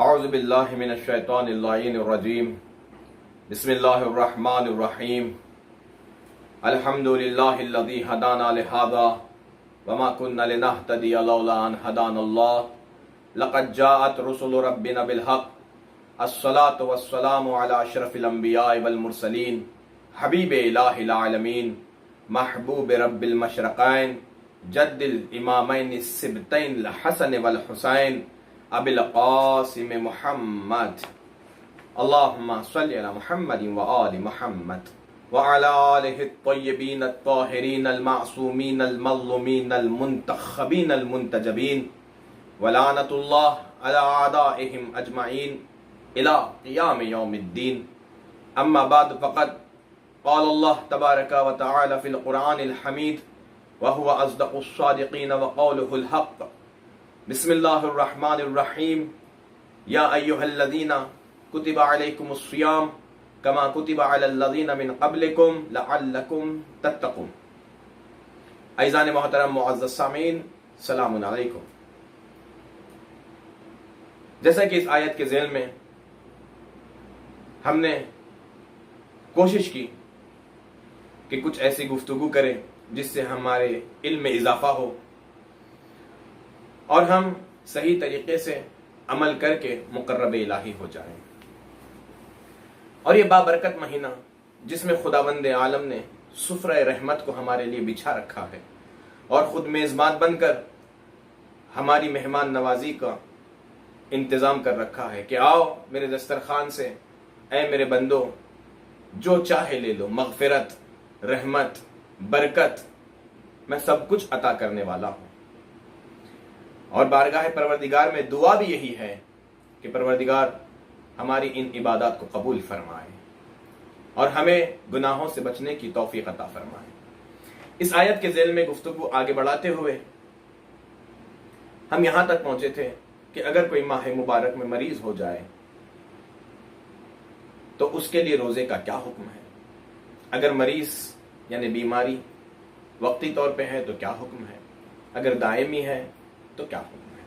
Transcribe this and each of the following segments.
اعوذ باللہ من الشیطان اللعین الرجیم بسم اللہ الرحمن الرحیم الحمد للہ الذی ہدانا لہذا وما كنا لنہتدی لولا ان ہدانا اللہ لقد جاءت رسل ربنا بالحق الصلاة والسلام علی اشرف الانبیاء والمرسلین حبیب الہ العالمین محبوب رب المشرقین جد الامامین السبتین الحسن والحسین ابی القاسم محمد اللہم صلی علی محمد وآل محمد وعلی آلہ الطیبین الطاہرین المعصومین المظلومین المنتخبین المنتجبین ولعنت اللہ علی اعدائہم اجمعین الى قیام یوم الدین. اما بعد فقد قال اللہ تبارک و تعالی فی القرآن الحمید وهو اصدق الصادقین وقوله الحق. بسم اللہ الرحمن الرحیم یا ایہا الذین کتب علیکم الصیام کما کتب علی الذین من قبلکم لعلکم تتقون. عزیزان محترم معزز سامعین، سلام علیکم. جیسا کہ اس آیت کے ذیل میں ہم نے کوشش کی کہ کچھ ایسی گفتگو کریں جس سے ہمارے علم میں اضافہ ہو اور ہم صحیح طریقے سے عمل کر کے مقرب الہی ہو جائیں. اور یہ بابرکت مہینہ جس میں خداوند عالم نے سفرہ رحمت کو ہمارے لیے بچھا رکھا ہے اور خود میزبان بن کر ہماری مہمان نوازی کا انتظام کر رکھا ہے کہ آؤ میرے دسترخوان سے اے میرے بندو جو چاہے لے لو، مغفرت، رحمت، برکت، میں سب کچھ عطا کرنے والا ہوں. اور بارگاہ پروردگار میں دعا بھی یہی ہے کہ پروردگار ہماری ان عبادات کو قبول فرمائے اور ہمیں گناہوں سے بچنے کی توفیق عطا فرمائے. اس آیت کے ذیل میں گفتگو آگے بڑھاتے ہوئے ہم یہاں تک پہنچے تھے کہ اگر کوئی ماہ مبارک میں مریض ہو جائے تو اس کے لیے روزے کا کیا حکم ہے. اگر مریض یعنی بیماری وقتی طور پہ ہے تو کیا حکم ہے، اگر دائمی ہے تو کیا حکم ہے.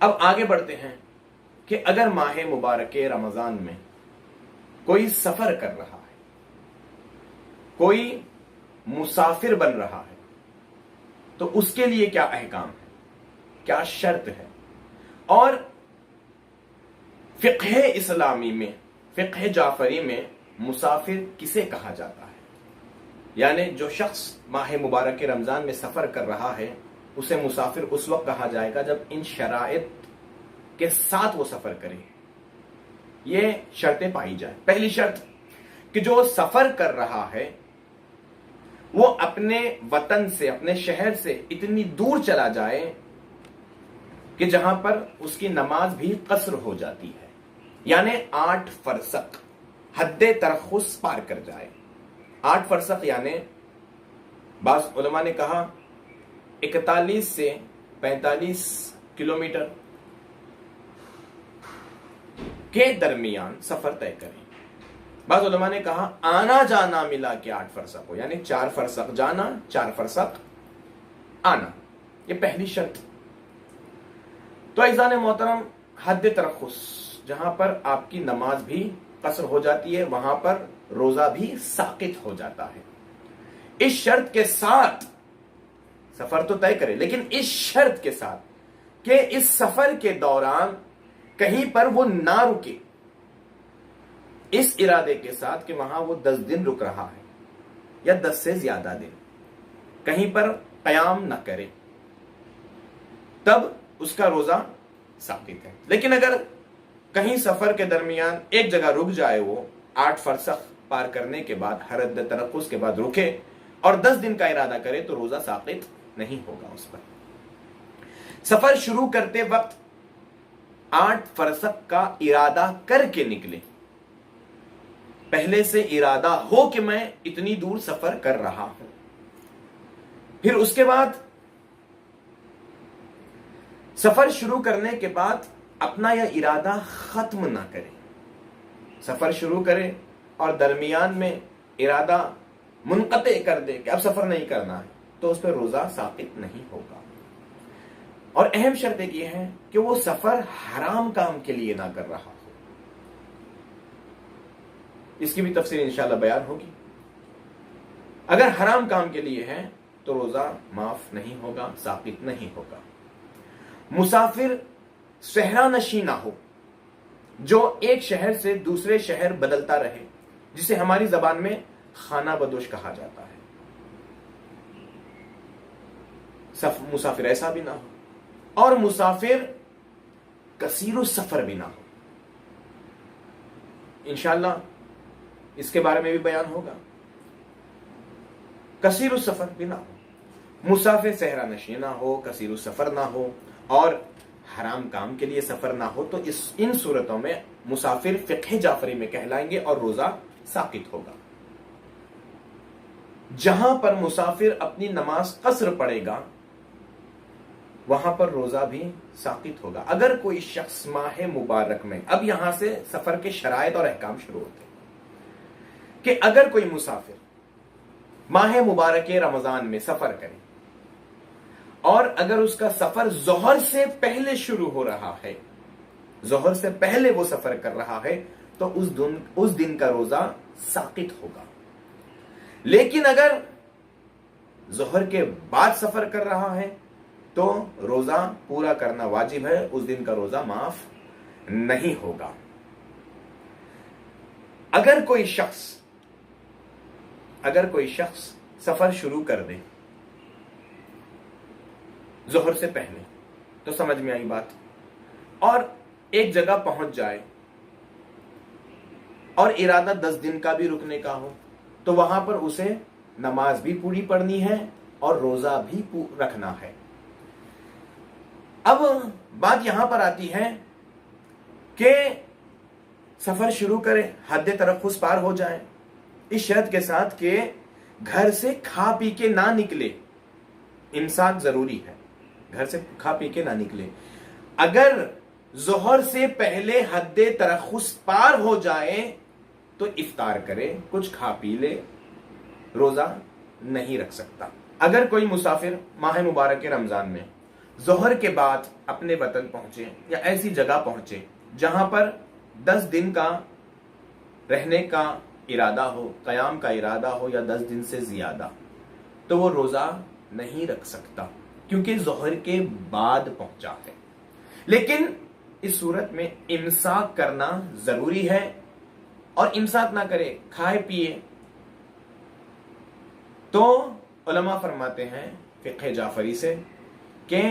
اب آگے بڑھتے ہیں کہ اگر ماہ مبارک رمضان میں کوئی سفر کر رہا ہے، کوئی مسافر بن رہا ہے، تو اس کے لیے کیا احکام ہے، کیا شرط ہے. اور فقہ اسلامی میں، فقہ جعفری میں مسافر کسے کہا جاتا ہے؟ یعنی جو شخص ماہ مبارک رمضان میں سفر کر رہا ہے اسے مسافر اس وقت کہا جائے گا جب ان شرائط کے ساتھ وہ سفر کرے. یہ شرطیں پائی جائیں. پہلی شرط کہ جو سفر کر رہا ہے وہ اپنے وطن سے، اپنے شہر سے اتنی دور چلا جائے کہ جہاں پر اس کی نماز بھی قصر ہو جاتی ہے، یعنی 8 فرسخ حد ترخص پار کر جائے. 8 فرسخ یعنی بعض علماء نے کہا 41 سے 45 کلومیٹر کے درمیان سفر طے کریں. بعض علماء نے کہا آنا جانا ملا کے 8 فرسخ ہو، یعنی 4 فرسخ جانا، 4 فرسخ آنا. یہ پہلی شرط. تو عزیزان محترم، حد ترخص جہاں پر آپ کی نماز بھی قصر ہو جاتی ہے وہاں پر روزہ بھی ساقط ہو جاتا ہے. اس شرط کے ساتھ سفر تو طے کرے، لیکن اس شرط کے ساتھ کہ اس سفر کے دوران کہیں پر وہ نہ رکے، اس ارادے کے ساتھ کہ وہاں وہ 10 دن رک رہا ہے یا 10 سے زیادہ دن، کہیں پر قیام نہ کرے، تب اس کا روزہ ساقط ہے. لیکن اگر کہیں سفر کے درمیان ایک جگہ رک جائے، وہ 8 فرسخ پار کرنے کے بعد، حد ترخص کے بعد رکے اور 10 دن کا ارادہ کرے تو روزہ ساقط نہیں ہوگا اس پر. سفر شروع کرتے وقت 8 فرسخ کا ارادہ کر کے نکلے، پہلے سے ارادہ ہو کہ میں اتنی دور سفر کر رہا ہوں. پھر اس کے بعد سفر شروع کرنے کے بعد اپنا یہ ارادہ ختم نہ کرے. سفر شروع کرے اور درمیان میں ارادہ منقطع کر دے کہ اب سفر نہیں کرنا ہے تو اس پہ روزہ ساقط نہیں ہوگا. اور اہم شرط ایک یہ ہے کہ وہ سفر حرام کام کے لیے نہ کر رہا ہو. اس کی بھی تفصیل انشاءاللہ بیان ہوگی. اگر حرام کام کے لیے ہے تو روزہ معاف نہیں ہوگا، ساقط نہیں ہوگا. مسافر صحرا نشین نہ ہو جو ایک شہر سے دوسرے شہر بدلتا رہے، جسے ہماری زبان میں خانہ بدوش کہا جاتا ہے. مسافر ایسا بھی نہ ہو، اور مسافر کثیر السفر بھی نہ ہو. انشاءاللہ اس کے بارے میں بھی بیان ہوگا. کثیر السفر بھی نہ ہو، مسافر صحرا نشین نہ ہو، کثیر السفر نہ ہو، اور حرام کام کے لیے سفر نہ ہو، تو ان صورتوں میں مسافر فقہ جعفری میں کہلائیں گے اور روزہ ساقط ہوگا. جہاں پر مسافر اپنی نماز قصر پڑھے گا وہاں پر روزہ بھی ساقط ہوگا. اگر کوئی شخص ماہ مبارک میں، اب یہاں سے سفر کے شرائط اور احکام شروع ہوتے ہیں کہ اگر کوئی مسافر ماہ مبارک رمضان میں سفر کرے اور اگر اس کا سفر ظہر سے پہلے شروع ہو رہا ہے، ظہر سے پہلے وہ سفر کر رہا ہے، تو اس دن کا روزہ ساقط ہوگا. لیکن اگر ظہر کے بعد سفر کر رہا ہے تو روزہ پورا کرنا واجب ہے، اس دن کا روزہ معاف نہیں ہوگا. اگر کوئی شخص سفر شروع کر دے ظہر سے پہلے، تو سمجھ میں آئی بات، اور ایک جگہ پہنچ جائے اور ارادہ 10 دن کا بھی رکنے کا ہو، تو وہاں پر اسے نماز بھی پوری پڑھنی ہے اور روزہ بھی رکھنا ہے. اب بات یہاں پر آتی ہے کہ سفر شروع کرے، حد ترخص پار ہو جائے، اس شرط کے ساتھ کہ گھر سے کھا پی کے نہ نکلے. امساک ضروری ہے، گھر سے کھا پی کے نہ نکلے. اگر ظہر سے پہلے حد ترخص پار ہو جائے تو افطار کرے، کچھ کھا پی لے، روزہ نہیں رکھ سکتا. اگر کوئی مسافر ماہ مبارک رمضان میں ظہر کے بعد اپنے وطن پہنچے یا ایسی جگہ پہنچے جہاں پر 10 دن کا رہنے کا ارادہ ہو، قیام کا ارادہ ہو یا 10 دن سے زیادہ، تو وہ روزہ نہیں رکھ سکتا کیونکہ ظہر کے بعد پہنچا ہے. لیکن اس صورت میں امساک کرنا ضروری ہے، اور امساک نہ کرے، کھائے پیے، تو علماء فرماتے ہیں فقہ جعفری سے کہ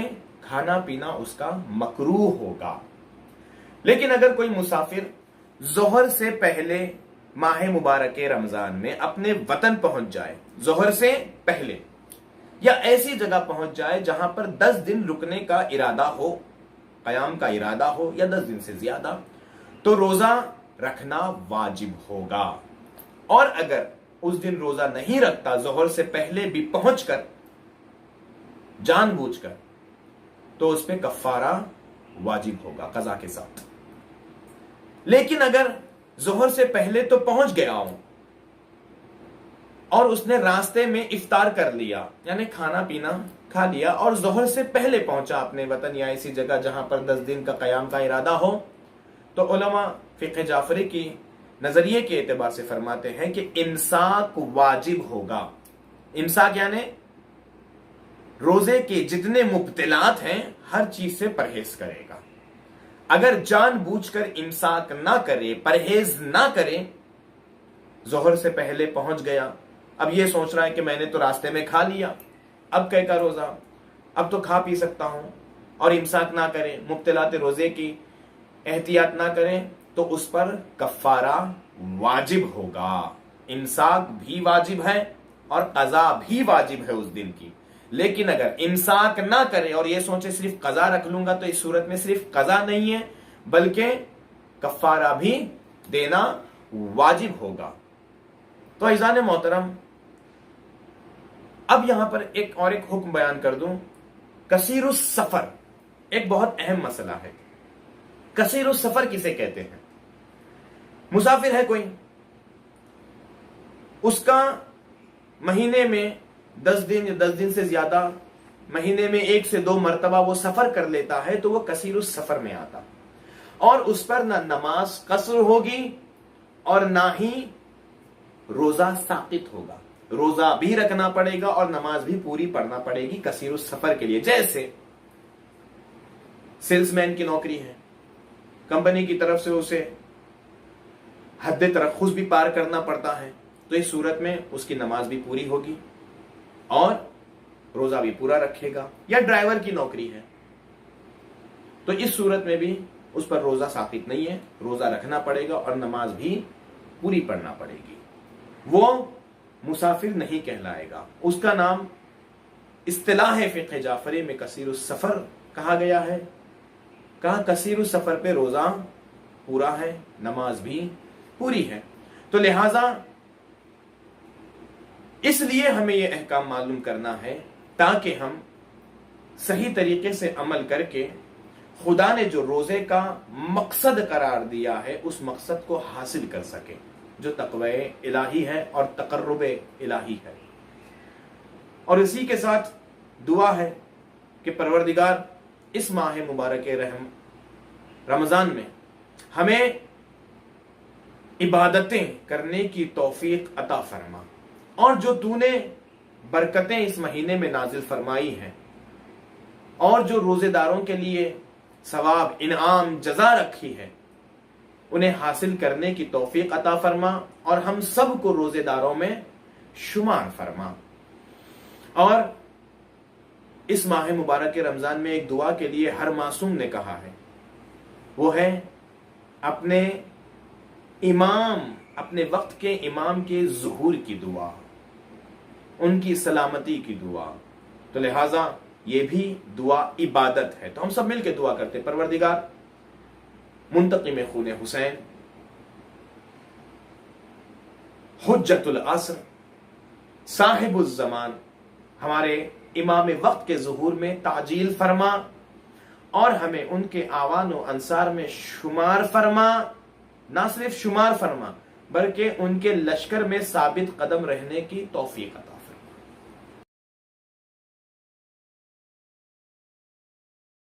کھانا پینا اس کا مکروہ ہوگا. لیکن اگر کوئی مسافر ظہر سے پہلے ماہ مبارک رمضان میں اپنے وطن پہنچ جائے، ظہر سے پہلے، یا ایسی جگہ پہنچ جائے جہاں پر 10 دن رکنے کا ارادہ ہو، قیام کا ارادہ ہو یا 10 دن سے زیادہ، تو روزہ رکھنا واجب ہوگا. اور اگر اس دن روزہ نہیں رکھتا ظہر سے پہلے بھی پہنچ کر، جان بوجھ کر، تو اس پہ کفارہ واجب ہوگا قضا کے ساتھ. لیکن اگر ظہر سے پہلے تو پہنچ گیا ہوں اور اس نے راستے میں افطار کر لیا، یعنی کھانا پینا کھا لیا، اور ظہر سے پہلے پہنچا اپنے وطن یا ایسی جگہ جہاں پر 10 دن کا قیام کا ارادہ ہو، تو علماء فقہ جعفری کی نظریے کے اعتبار سے فرماتے ہیں کہ امساک واجب ہوگا. امساک یعنی روزے کے جتنے مبتلات ہیں ہر چیز سے پرہیز کرے گا. اگر جان بوجھ کر امساک نہ کرے، پرہیز نہ کرے، ظہر سے پہلے پہنچ گیا، اب یہ سوچ رہا ہے کہ میں نے تو راستے میں کھا لیا، اب کہے کا روزہ، اب تو کھا پی سکتا ہوں، اور امساک نہ کرے، مبتلات روزے کی احتیاط نہ کریں، تو اس پر کفارہ واجب ہوگا. امساک بھی واجب ہے اور قضا بھی واجب ہے اس دن کی. لیکن اگر امساک نہ کرے اور یہ سوچے صرف قضا رکھ لوں گا، تو اس صورت میں صرف قضا نہیں ہے بلکہ کفارہ بھی دینا واجب ہوگا. تو عزیزان محترم، اب یہاں پر ایک حکم بیان کر دوں. کثیر السفر ایک بہت اہم مسئلہ ہے. کثیر السفر کسے کہتے ہیں؟ مسافر ہے کوئی، اس کا مہینے میں 10 دن یا 10 دن سے زیادہ مہینے میں 1 سے 2 مرتبہ وہ سفر کر لیتا ہے تو وہ کثیر السفر میں آتا، اور اس پر نہ نماز قصر ہوگی اور نہ ہی روزہ ساقط ہوگا، روزہ بھی رکھنا پڑے گا اور نماز بھی پوری پڑھنا پڑے گی کثیر السفر کے لیے۔ جیسے سیلز مین کی نوکری ہے، کمپنی کی طرف سے اسے حد ترخص بھی پار کرنا پڑتا ہے، تو اس صورت میں اس کی نماز بھی پوری ہوگی اور روزہ بھی پورا رکھے گا۔ یا ڈرائیور کی نوکری ہے تو اس صورت میں بھی اس پر روزہ ساقط نہیں ہے، روزہ رکھنا پڑے گا اور نماز بھی پوری پڑھنا پڑے گی، وہ مسافر نہیں کہلائے گا، اس کا نام اصطلاح فقہ جعفری میں کثیر السفر کہا گیا ہے۔ کہا کثیر السفر پہ روزہ پورا ہے، نماز بھی پوری ہے۔ تو لہذا اس لیے ہمیں یہ احکام معلوم کرنا ہے تاکہ ہم صحیح طریقے سے عمل کر کے خدا نے جو روزے کا مقصد قرار دیا ہے اس مقصد کو حاصل کر سکیں، جو تقوی الہی ہے اور تقرب الہی ہے۔ اور اسی کے ساتھ دعا ہے کہ پروردگار اس ماہ مبارک رمضان میں ہمیں عبادتیں کرنے کی توفیق عطا فرما، اور جو تو نے برکتیں اس مہینے میں نازل فرمائی ہیں اور جو روزے داروں کے لیے ثواب، انعام، جزا رکھی ہے انہیں حاصل کرنے کی توفیق عطا فرما، اور ہم سب کو روزے داروں میں شمار فرما۔ اور اس ماہ مبارک رمضان میں ایک دعا کے لیے ہر معصوم نے کہا ہے، وہ ہے اپنے امام، اپنے وقت کے امام کے ظہور کی دعا، ان کی سلامتی کی دعا۔ تو لہٰذا یہ بھی دعا عبادت ہے، تو ہم سب مل کے دعا کرتے، پروردگار منتقم خون حسین، حجت العصر، صاحب الزمان، ہمارے امام وقت کے ظہور میں تعجیل فرما اور ہمیں ان کے آوان و انصار میں شمار فرما، نہ صرف شمار فرما بلکہ ان کے لشکر میں ثابت قدم رہنے کی توفیق عطا